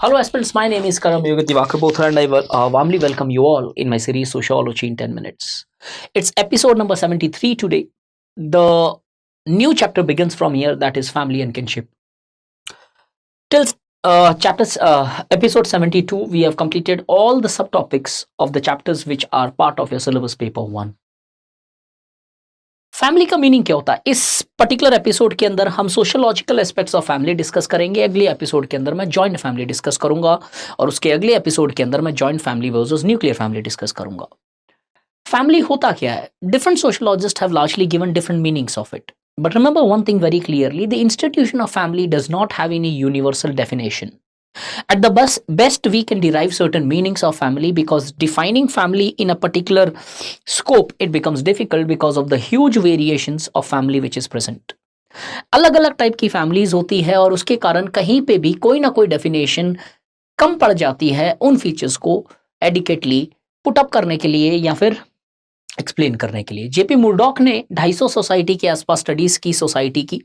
Hello, aspirants. My name is Karam Yoga Divakar Bothra, and I warmly welcome you all in my series Sociology in 10 Minutes. It's episode number 73 today. The new chapter begins from here, that is family and kinship. Till episode 72, we have completed all the subtopics of the chapters which are part of your syllabus paper 1. Family का meaning क्या होता है? इस particular episode के अंदर हम sociological aspects of family discuss करेंगे। अगले एपिसोड के अंदर मैं जॉइंट फैमिली डिस्कस करूंगा और उसके अगले एपिसोड के अंदर मैं joint family versus nuclear family discuss करूंगा। फैमिली होता क्या है? Different sociologist have largely given different meanings of it, but remember one thing very clearly, the institution of family does not have any universal definition. At the best, we can derive certain meanings of family, because defining family in a particular scope, it becomes difficult because of the huge variations of family which is present. अलग अलग type की families होती है और उसके कारण कहीं पे भी कोई ना कोई डेफिनेशन कम पड़ जाती है उन फीचर्स को एडिकेटली पुट अप करने के लिए या फिर एक्सप्लेन करने के लिए। जेपी मुर्डॉक ने 250 सोसाइटी के आसपास स्टडीज की सोसाइटी की,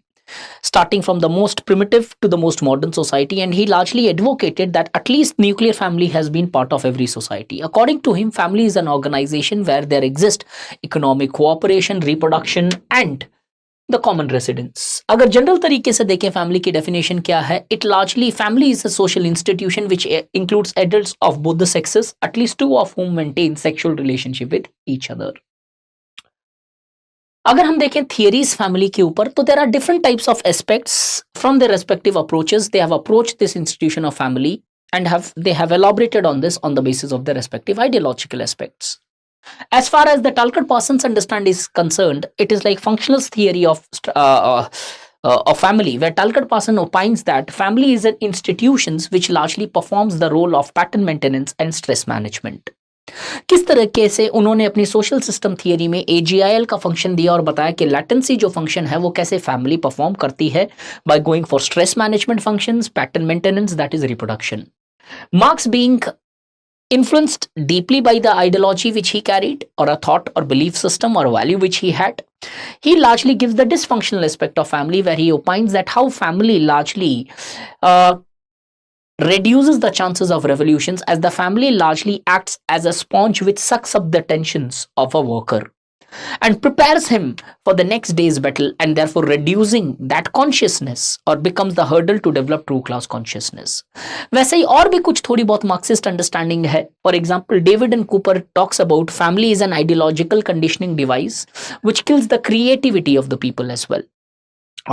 starting from the most primitive to the most modern society, and he largely advocated that at least nuclear family has been part of every society. According to him, family is an organization where there exists economic cooperation, reproduction and the common residence. अगर general तरीके से देखें family की definition क्या है, it largely family is a social institution which includes adults of both the sexes, at least two of whom maintain sexual relationship with each other. अगर हम देखें थियरीज फैमिली के ऊपर, तो there are different types of aspects from their respective approaches. They have approached this institution of family and they have elaborated on this on the basis of their respective ideological aspects. As far as the Talcott-Parsons understand is concerned, it is like functionalist theory of family, where Talcott-Parsons opines that family is an institution which largely performs the role of pattern maintenance and stress management. किस तरीके से उन्होंने अपनी social system theory में AGIL का function दिया और बताया कि लैटेंसी जो फंक्शन है वो कैसे फैमिली परफॉर्म करती है, by going for stress management functions, pattern maintenance, that is reproduction. Marks being influenced deeply by the ideology which he carried, or a thought or belief system or value which he had, he largely gives the dysfunctional aspect of family, where he opines that how family largely reduces the chances of revolutions, as the family largely acts as a sponge which sucks up the tensions of a worker and prepares him for the next day's battle, and therefore reducing that consciousness or becomes the hurdle to develop true class consciousness. वैसे ही और भी कुछ थोड़ी बहुत Marxist understanding है. For example, David and Cooper talks about family is an ideological conditioning device which kills the creativity of the people as well.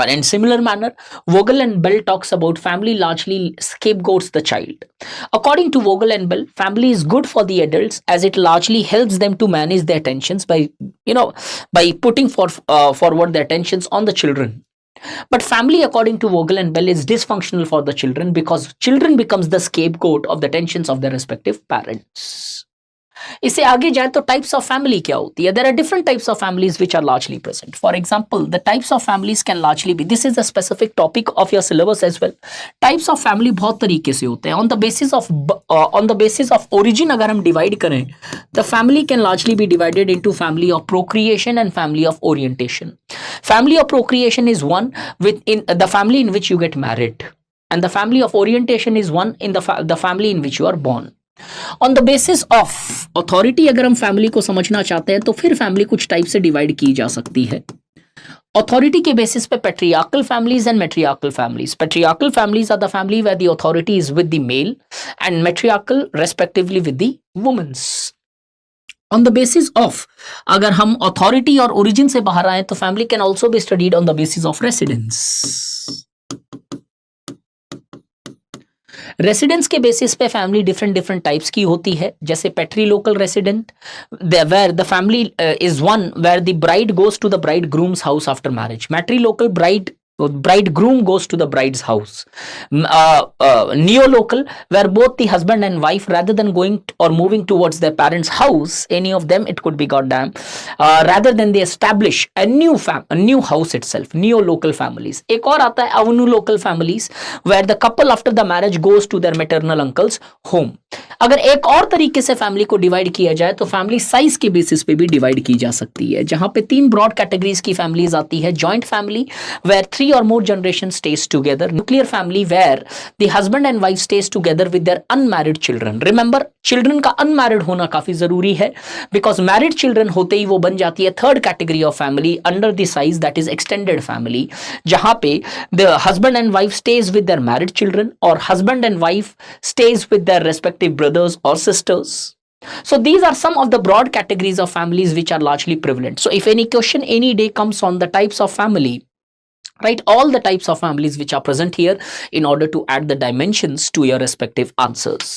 Or in similar manner, Vogel and Bell talks about family largely scapegoats the child. According to Vogel and Bell, family is good for the adults as it largely helps them to manage their tensions by putting forward their tensions on the children. But family, according to Vogel and Bell, is dysfunctional for the children because children becomes the scapegoat of the tensions of their respective parents. इससे आगे जाए तो types of family क्या होती है? There are different types of families which are largely present. For example, the types of families can largely be, this is a specific topic of your syllabus as well. Types of family बहुत तरीके से होते हैं. On the basis of origin अगर हम divide करें, the family can largely be divided into family of procreation and family of orientation. Family of procreation is one with in the family in which you get married, and the family of orientation is one in the family in which you are born. On the basis of authority अगर हम family को समझना चाहते हैं तो फिर family कुछ type से डिवाइड की जा सकती है. अथॉरिटी के बेसिस पे patriarchal families and matriarchal families. Patriarchal families are the family where the authority is with the male and matriarchal respectively with the womens. On the basis of अगर हम authority और origin से बाहर आए तो family can also be studied on the basis of residence. Residence के basis पे family different types की होती है, जैसे patrilocal resident, where the family is one where the bride goes to the bridegroom's house after marriage. Matrilocal, bridegroom goes to the bride's house. Neo-local, where both the husband and wife, rather than going or moving towards their parents' house, any of them, it could be goddamn, rather than they establish a new house itself. Neo-local families. एक और आता है avunu local families, where the couple after the marriage goes to their maternal uncle's home. अगर एक और तरीके से family को डिवाइड किया जाए तो फैमिली साइज के बेसिस पे भी डिवाइड की जा सकती है, जहां पे तीन ब्रॉड कैटेगरीज की फैमिलीज आती है। Joint family where 3 or more generation stays together, nuclear family where the husband and wife stays together with their unmarried children. Remember, children का अनमैरिड होना काफी जरूरी है, बिकॉज मैरिड चिल्ड्रन होते ही वो बन जाती है third category of family under the size, that is extended family, जहां पे the husband and wife stays with their married children or husband and wife stays with their respective brothers or sisters. So these are some of the broad categories of families which are largely prevalent. So if any question any day comes on the types of family, write all the types of families which are present here in order to add the dimensions to your respective answers.